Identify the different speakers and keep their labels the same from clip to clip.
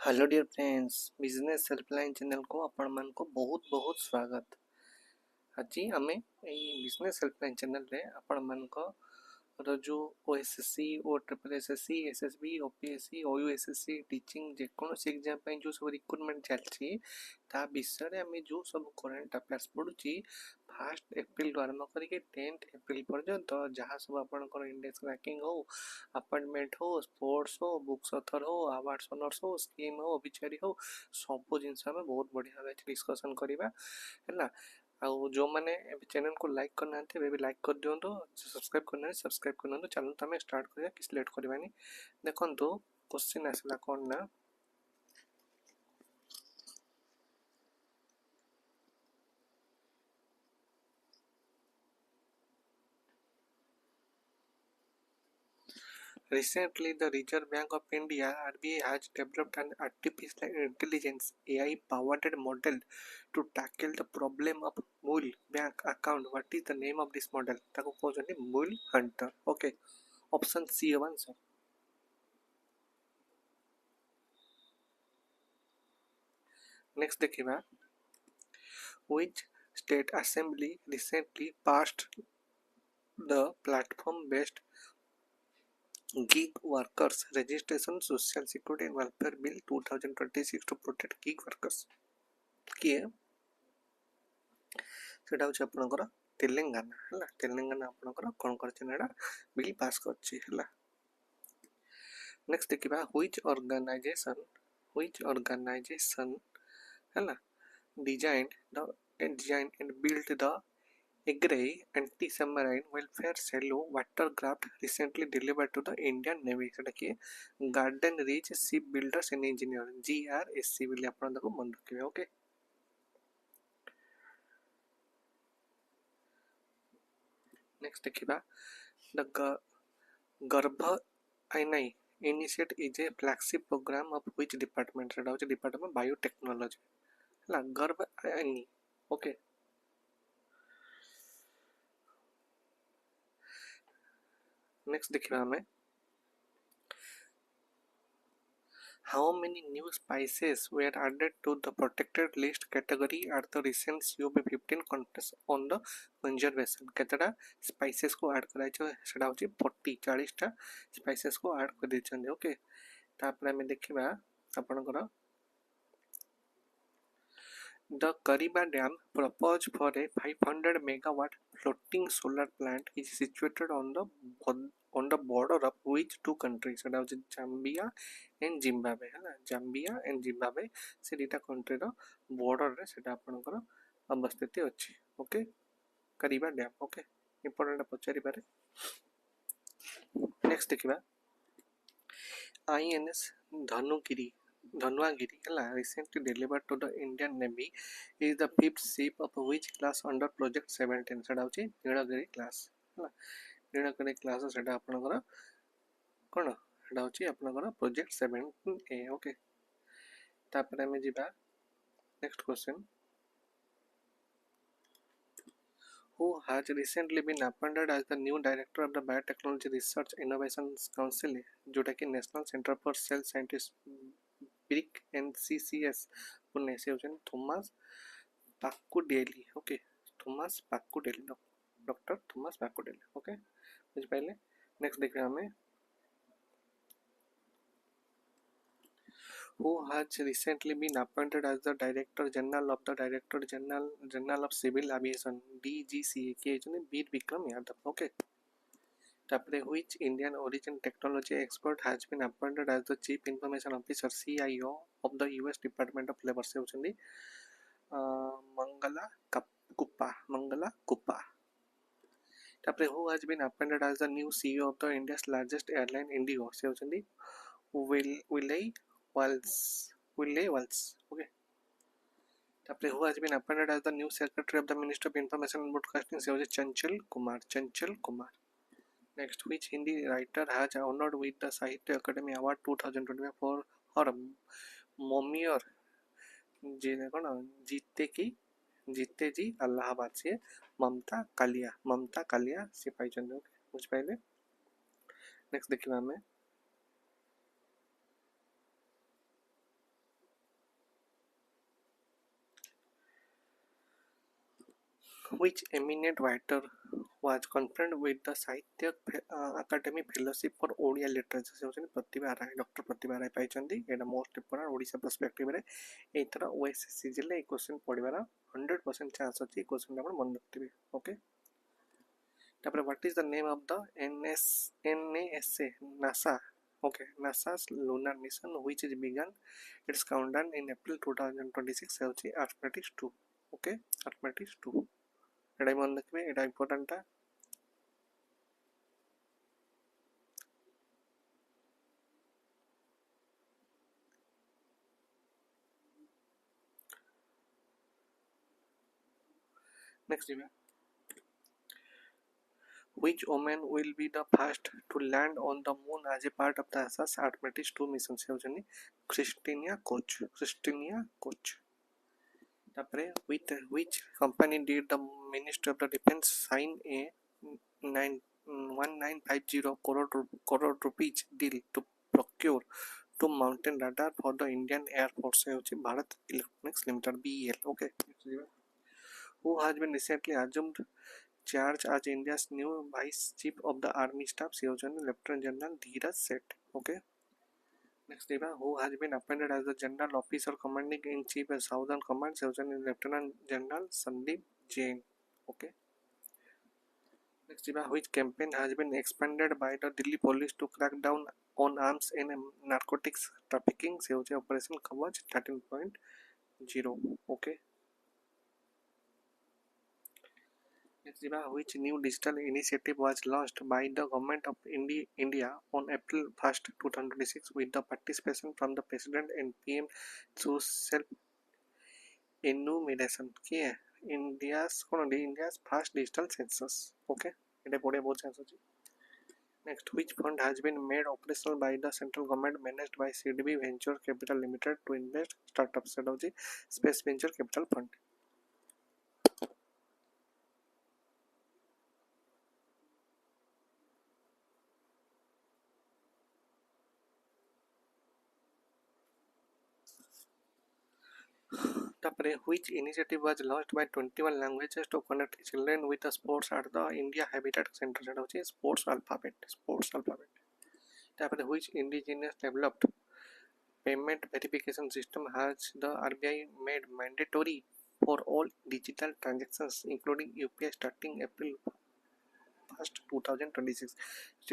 Speaker 1: Hello dear friends, business helpline channel को आपण मान को बहुत बहुत स्वागत। आज आम बिजनेस हेल्पलाइन चैनल रे आपण मान को जो OSSC O triple SSC SSB OPSC OUSSC teaching जेकोसी एग्जाम पे जो सब रिक्रुटमेंट चलती ता विषय आम जो सब करंट अफेयर्स पढ़ुची 1 एप्रिल आरंभ करके 10 एप्रिल पर्यंत जहाँ सब आपंकर इंडेक्स रैंकिंग हो अपॉइंटमेंट हो स्पोर्ट्स हो बुक्स ऑथर हो अवार्ड्स ऑनर्स हो स्कीम हो ओबिचुअरी हो सब जिनस आम बहुत बढ़िया भाव डिस्कसन करवा है। आउ जो मैंने चैनल को लाइक करना भी लाइक कर दिंतु, सब्सक्राइब करना सब्सक्राइब कर दिंतु। चलो तो आम स्टार्ट करिया कि लेट करवानी। देखो क्वेश्चन आसला कौन ना recently the Reserve Bank of India RBI has developed an artificial intelligence AI powered model to tackle the problem of mule bank account. What is the name of this model? ताको कहते हैं mule hunter. Okay, option C है answer. Next देखिए, which state assembly recently passed the platform based gig workers registration social security and welfare bill 2026 to protect gig workers? किए सेटा होछ आपनकर तेलंगाना हला। तेलंगाना आपनकर कोन करछन एडा बिल पास करछि हला। नेक्स्ट देखिबा, which organization हला designed and built the Agri anti-submarine welfare shallow watercraft recently delivered to the Indian Navy? सेटा कि Garden Reach Shipbuilders and engineer GRSC बोली आपण ताको मन रखिबे। ओके, नेक्स्ट देखिबा, द गर्भ आईनाई initiate is a flagship programme of which department? सेटा होछ डिपार्टमेंट बायोटेक्नोलॉजी हला। गर्भ आईनी। ओके, नेक्स्ट देखिबा हमें, how many new spices were added to the protected list category at the recent COP15 contest on the conservation? केतटा spices को add कराइ छ सेटा होची 40 टा spices को ऐड कर दै छन। ओके, तापर हम देखिबा आपनकर the Kariba Dam proposed for a 500 megawatt floating solar plant is situated on the border of which two countries? सेटा होची जाम्बिया एंड जिम्बाब्वे है। जाम्बिया एंड जिम्बाब्वे से दुटा कंट्री रो बॉर्डर रे सेटा आपनकर अवस्थित अछि। ओके, करिबा डैम। ओके, इंपोर्टेंट पचारि पारे। नेक्स्ट देखिबा, INS धनुआगिरी हला recently delivered to the Indian Navy is the fifth ship of which class under project 17? सेटा होची नीलगिरी क्लास हला। नीलगिरी क्लास सेटा आपनकर कोन सेटा होची आपनकर प्रोजेक्ट 7A। ओके, तापर हम जिबा next question, who has recently been appointed as the new director of the Biotechnology Research Innovation Council जोटा कि national centre for cell scientist BRIC NCCS Pune से होचन Thomas Pucadyil. Okay, Thomas Pucadyil, doctor Thomas Pucadyil. Okay, बुझ पाइले। नेक्स्ट देखिए हमें, who has recently been appointed as the Director General of the Director General of Civil Aviation DGCA के जने वीर विक्रम यादव। ओके, तापरे which Indian origin technology expert has been appointed as the Chief Information Officer CIO of the US Department of Labor? से होचंदी मंगला कुप्पा। तापरे who has been appointed as the new CEO of the India's largest airline Indigo? से होचंदी विले Waals. Okay, तापरे who has been appointed as the new secretary of the Ministry of Information and Broadcasting? से होचे Chanchal Kumar. Next, which Hindi writer has honored with the Sahitya Academy Award 2025 for her Momior जीते जी अलाहाबाद से ममता कालिया से पाइछन। बुझ पाइले। Next देखिबा हमें, which eminent writer was conferred with the Sahitya Academy Fellowship for Odia Literature से होचनी प्रतिभा राय डॉक्टर प्रतिभा राय पाइचंदी एटा मोस्ट इंपोर्टेंट ओडिशा पर्सपेक्टिव रे एथरा OSSC जिले ए क्वेश्चन पढिबार 100% चांस अछि क्वेश्चन आपण मन रखिबे ओके तापर what is the name of the NASA okay NASA's lunar mission which is began its countdown in April 2026 से होची Artemis 2 okay Artemis 2 एटा मन रखिबे एटा इंपोर्टेंट ता next which woman will be the first to land on the moon as a part of the NASA's Artemis 2 mission से होचनी Christina Koch तापरे with which company did the Ministry of the Defense sign a 1950 crore rupees deal to procure two mountain radar for the Indian Air Force से होची Bharat electronics limited BEL okay who has been recently assumed charge as India's new Vice Chief of the Army Staff Lieutenant General Dheeraj Seth okay next who has been appointed as the General Officer Commanding in Chief of Southern Command Lieutenant General Sandeep Jain okay next which campaign has been expanded by the Delhi police to crack down on arms and narcotics trafficking Operation Kavach 13.0 okay next which new digital initiative was launched by the government of India on April 1st 2026 with the participation from the President and PM through self enumeration के India's first digital census okay एटा पढे बहुत chance अछि next which fund has been made operational by the central government managed by CDB Venture Capital Limited to invest startups Space Venture Capital Fund which initiative was launched by 21 languages to connect children with the sports at the India Habitat Center sports alphabet which indigenous developed payment verification system has the RBI made mandatory for all digital transactions including UPI starting April 1st 2026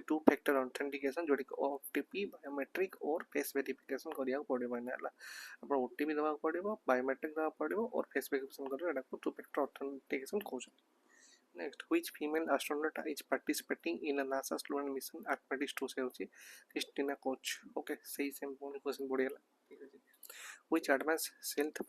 Speaker 1: two-factor authentication जोड़ी OTP biometric और face verification करिया पड़िबो नाला अपन OTP दबा पड़िबो biometric दबा पड़िबो और face verification करियो एटा को two-factor authentication कहउछ next which female astronaut is participating in a NASA's lunar mission Artemis 2 से होची Christina Koch okay सही सेम क्वेश्चन पड़ियाला ठीक अछि which advanced stealth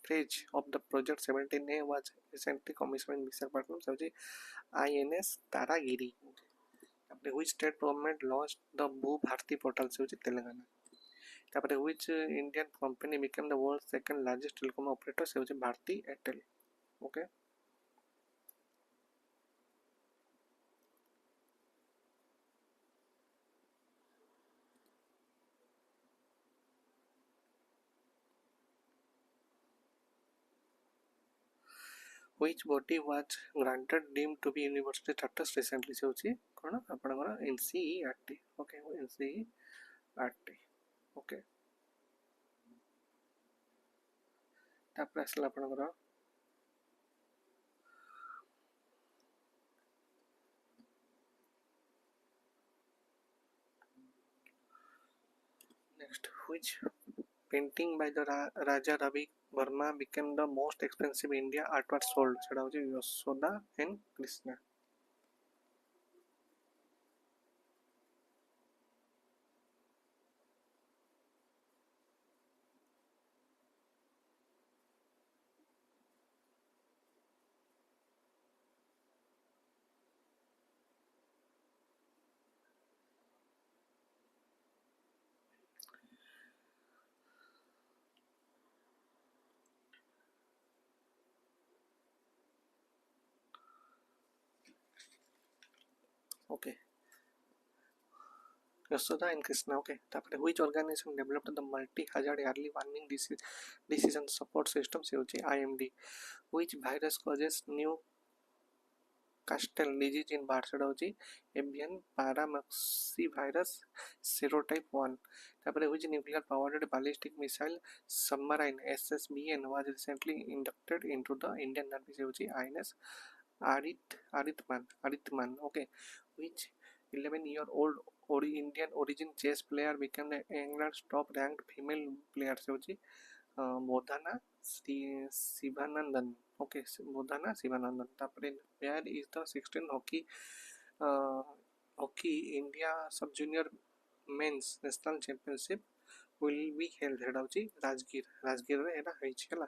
Speaker 1: phase of the project 17A was recently commissioned in Visakhapatnam से होची INS Taragiri which state government launched the Bhu Bharti portal से होची Telangana which Indian company became the world's second largest telecom operator से होची Bharti Airtel okay which body was granted deemed to be university status recently से होची कोन आपनकर NCERT okay NCERT okay तापर असला आपनकर next which painting by the Raja Ravi Verma became the most expensive India artwork sold सेटा होची Yashoda and Krishna okay Yashoda and Krishna. Okay. तापर which organization developed the multi-hazard early warning decision support system से होची IMD. Which virus causes new castle disease in birds सेटा होची avian paramoxyvirus serotype 1. तापर which nuclear powered ballistic missile submarine SSB was recently inducted into the Indian Navy से होची INS Aritman. Okay. Which 11-year-old Indian origin chess player became the England's top ranked female player से होची मोदाना Sivanandan. Okay मोदाना Sivanandan. तापर where is the 16 hockey India sub junior men's national championship will be held सेटा होची राजगीर रे एटा होईची हला.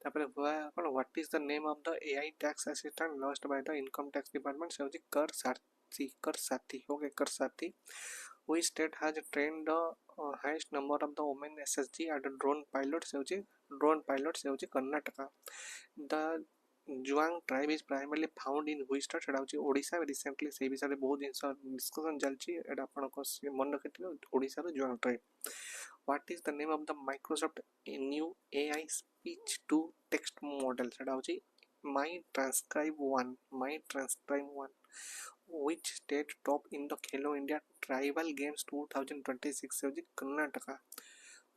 Speaker 1: तापर कोन what is the name of the AI tax assistant lost by the income tax department से होची कर साथी. ओके कर साथी. Which state has trained the highest number of the women SSG at drone pilots से होची Karnataka. The Juang tribe is primarily found in which state सेटा होची ओडिशा. रिसेंटली से विषय रे बहुत जिंस डिस्कशन चलची एटा आपण को मन रखिथिबो ओडिशा रो जुआंग tribe. What is the name of the Microsoft new AI speech to text model सेटा होची my transcribe 1. Which state top in the Khelo India Tribal Games 2026 से होची कर्नाटका.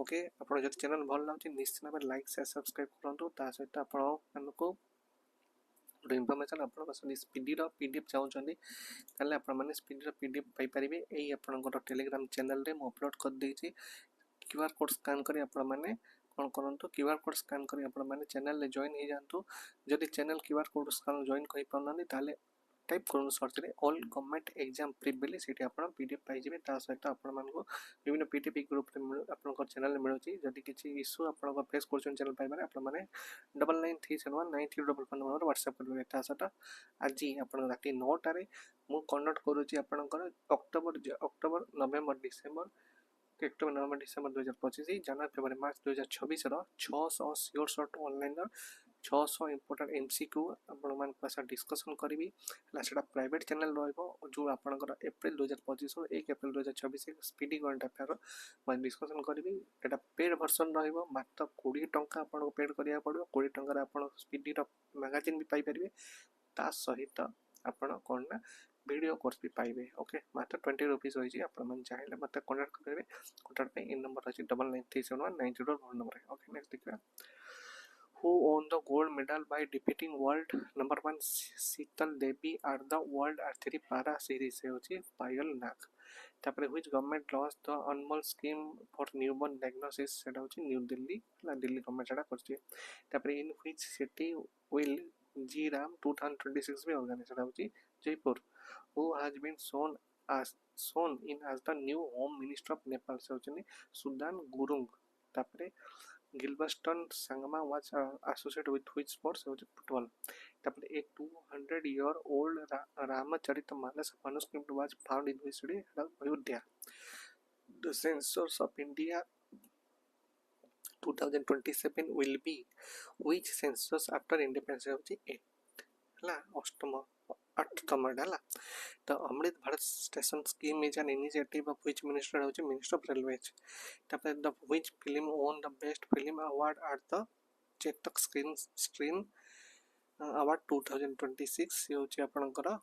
Speaker 1: ओके आपण जति चैनल भल लाउची निश्चित भाबे लाइक शेयर सब्सक्राइब करंतु ता सहित आपण मानको गोटे इनफॉरमेशन आपण बस स्पीडी रो पीडीएफ चाहउछंदी ताले आपण माने स्पीडी रो पीडीएफ पाई परिबे. एई आपणकर टेलीग्राम चैनल रे म अपलोड कर देछि. क्यूआर कोड स्कैन करी आपण माने कोन करंतु क्यूआर कोड स्कैन करी आपण माने चैनल रे जॉइन हो जानतु. जदि channel QR code scan join करि पननी ताले टाइप करूँ सर्च रे ऑल गवर्नमेंट एग्जाम प्री बेली सेठी आपण पीडीएफ पाई जिवे. ता सहित आपण मानको विभिन्न पीडीएफ ग्रुप रे आपनकर चैनल रे मिलुची. जदि किछि इश्यू आपनकर फेस करछन चैनल पाई माने आपण माने 9937193455 नंबर व्हाट्सएप करबे. ता सहित आज आपण राती 9 टारे मु कंडक्ट करूची आपनकर अक्टोबर नवेम्बर डिसेंबर 2025 जनवरी फरवरी मार्च 2026 रो 600 sure short online 600 important MCQ आपण मान पास डिस्कशन करिवि. हला सेटा प्राइवेट चैनल रहइबो जो आपनकर अप्रैल 2025 रो 1 अप्रैल 2026 स्पीडी करंट अफेयर मान डिस्कशन करिवि. एटा पेड वर्जन रहइबो मात्र 20 टंका आपण पेड करिया पड़िबो. 20 टंका रे आपण स्पीडी रो मैगजीन भी पाई परिबे. ता सहित आपण कोन ना वीडियो कोर्स भी पाइबे. ओके मात्र 20 रुपीस होई छी. आपण मन चाहेले मते कांटेक्ट करबे. कांटेक्ट पे इन नंबर अछि 99371904 नंबर. ओके नेक्स्ट देखिबा. Who won the gold medal by defeating world number 1 Sheetal Devi at the World Archery Para Series से होची पायल नाग. तापरे which government launched the Anmol scheme for newborn diagnosis सेटा होची new Delhi ला Delhi government सेटा करची. तापरे in which city will G Ram 2026 में organise होची Jaipur. Who has been shown in as the new home minister of Nepal से होची सुदान गुरुंग. तापरे Gilberton Sangma was associated with which sports? Football. A 200-year-old Ramacharita manuscript was found in which city? Ayodhya. The census of India 2027 will be which census after independence? 8. The Amrit Bharat Station Scheme is an initiative of which minister? Minister of Railways. The which film won the best film award at the Chetak Screen Award 2026 ये होची आपनकर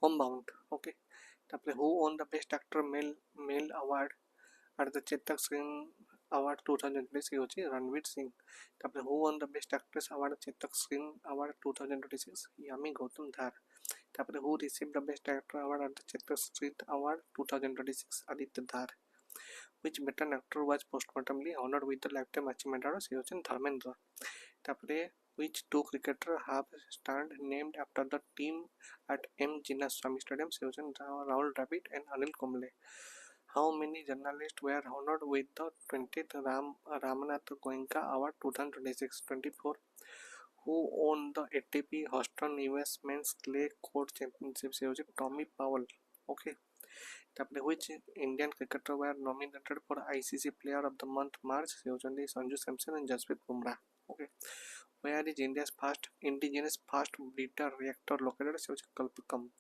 Speaker 1: Homebound. Okay. Who won the best actor male award at the Chetak Screen Award 2026 ये होची Ranveer Singh. who won the best actress award Chetak Screen Award 2026 Yami Gautam Dhar. who received the best actor award at the Chetak Screen Award 2026 Aditya Dhar. Which veteran actor was postmortemly honored with the lifetime achievement award से होची Dharmendra. which two cricketers have stand named after the team at M Jinnaswamy Stadium से होची Rahul Dravid and Anil Kumble. How many journalists were honored with the 20th Ramnath Goenka Award 2026? 24. Who won the ATP Houston US Men's Clay Court Championship? से होची Tommy Powell. Okay. Which Indian cricketer were nominated for ICC Player of the Month March? से होची Sanju Samson and Jasprit Bumrah. Okay. Where is India's first indigenous fast breeder reactor located? से होची Kalpakam.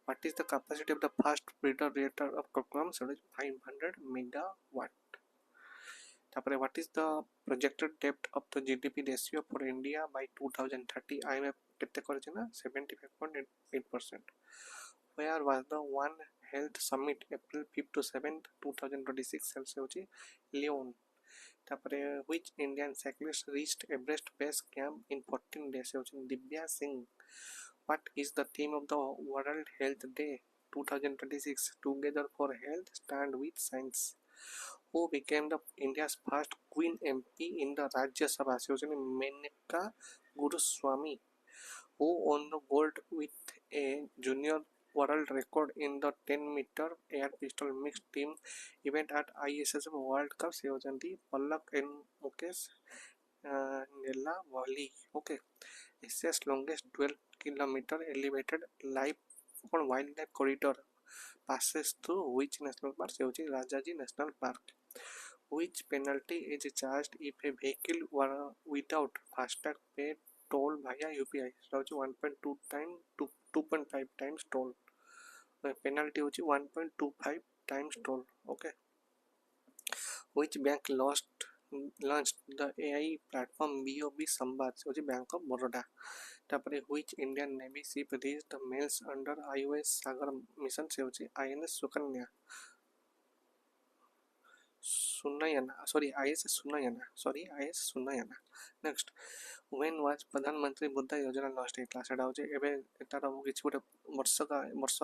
Speaker 1: What is the capacity of the fast breeder reactor of Koklam? So it is 500 megawatt. What is the projected debt of the GDP ratio for India by 2030? IMF केते करछे ना 75.8%. Where was the One Health Summit April 5 to 7 2026 से होची Lyon. Which Indian cyclist reached Everest Base Camp in 14 days? Divya Singh. What is the theme of the World Health Day 2026? Together for Health, Stand with Science. Who became the India's first Queen MP in the Rajya Sabha? Menaka Guruswamy. Who won the gold with a junior world record in the 10-meter air pistol mixed team event at ISSB World Cup? Pallak and Mukesh Nellavali. Okay. Asia's longest 12-kilometer elevated wildlife corridor passes through which national park? Rajaji National Park. Which penalty is charged if a vehicle were without FASTag paid toll via UPI? 2.5 times toll. The penalty is 1.25 times toll. Okay. Which bank launched the AI platform BOB Samvad? Bank of Baroda. Which Indian Navy ship reached the mails under IOS Sagar mission? INS Sukanya. IS Sunayana. Next, when was Pradhan Mantri Buddha Yojana launched? तार किछि गोटे वर्ष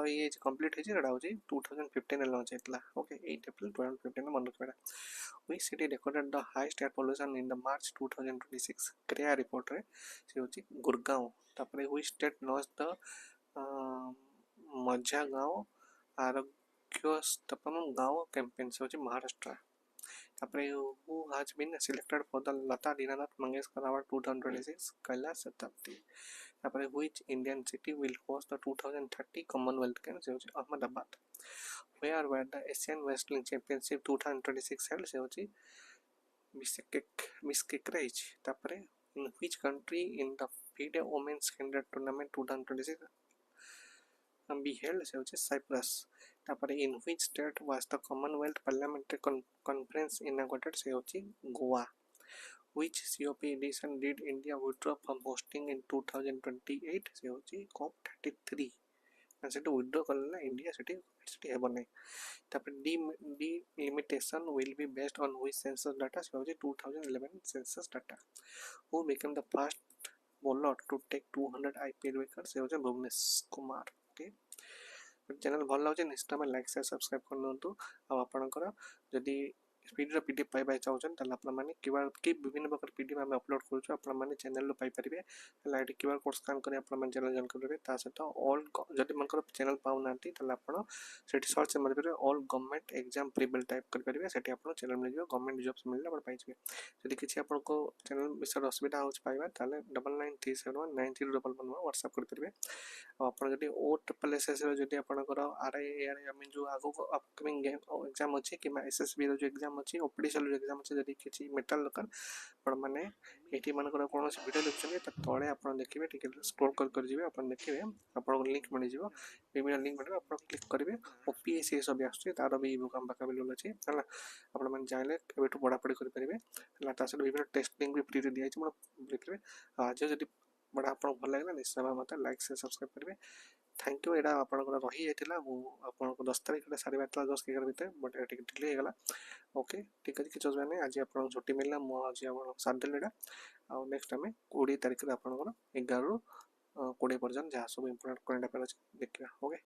Speaker 1: ये complete हेछि एटा होछि 2015 रे launch हेतला. Okay 8 April 2015 मन रखबा. Which city recorded the highest air pollution in the March 2026 CREA report रे से होछि Gurgaon. which state launched the मझा गांव आरोग्य स्थापना गांव campaign से होछि Maharashtra. Who has been selected for the Lata Dinanath Mangeshkar Award 2026? Kailash Satyarthi. Which Indian city will host the 2030 Commonwealth Games? Ahmedabad. Where were the Asian Wrestling Championship 2026 held? Bishkek. In which country in the FIDE Women's 100 Tournament 2026 be held? Cyprus. In which state was the Commonwealth Parliamentary Conference inaugurated? Goa. Which COP edition did India withdraw from hosting in 2028? COP33. And so to withdraw India city ହେବ ନାହିଁ. Delimitation will be based on which census data? 2011 census data. Who became the first bowler to take 200 IPL wickets? Bhuvnesh Kumar. Okay. Channel भल लगे निश्चित भाव like share subscribe करनतु आ आपनकर जदि speed PDF पाइबा चाहछन त आपन माने क्यूआर के विभिन्न प्रकार पीडीएफ हम अपलोड करूछु आपन माने चैनल लो पाइ परिबे लाइट क्यूआर कोड स्कैन करी आपन माने चैनल जॉइन करबे ता सहित ऑल जदि मनकर चैनल पाउ नांती त आपन सेठी सर्च मारि परिबे ऑल गवर्नमेंट एग्जाम प्रीबिल टाइप करि परिबे सेठी आपन चैनल मिल जिवो गवर्नमेंट जॉब्स मिलले आपन पाइ जिवे जदि किछि आपन को चैनल विषय असुविधा होछ पाइबा ताले 9937193111 व्हाट्सएप करि परिबे आपन जदि OSSC रो जदि आपनकर आरआई एआरआई आमी जो आगो अपकमिंग एग्जाम अछि कि एसएसबी रो जो एग्जाम अछि ओपीडीसी रो एग्जाम अछि जदि किछि मेटल लोकल पण माने एटी मानकर कोनोसी वीडियो देखछन त तळे आपन देखिबे ठीक स्क्रॉल कर जिवे आपन देखिबे आपन लिंक मिल जिवो वीडियो लिंक मिले आपन क्लिक करिवे ओपीएससी सब आछे तार भी बुक हम बाका बिल अछि हला आपन मन जाइले एबेटु पढा पढी करि परिबे हला ता से विभिन्न टेस्ट लिंक भी फ्री रे दिया अछि मन देखिबे आज जदि बड़ा आपन भल लागला निश्चय मत लाइक से सब्सक्राइब करिवे. Thank you. एडा आपनकर रही जाइतिला आपनको 10 तारिख रे 12:30 10 11 भीतर बट एटी डिले हे गला. ओके ठीक अछि किछ जने आज आपन छुट्टी मिलला मो आज आपन साथ देलेडा आ नेक्स्ट टाइम 20 तारिख रे आपनकर 11 ରୁ 20 पर्यंत जहा सब इंपोर्टेंट करंट अफेयर अछि देखिबा. ओके.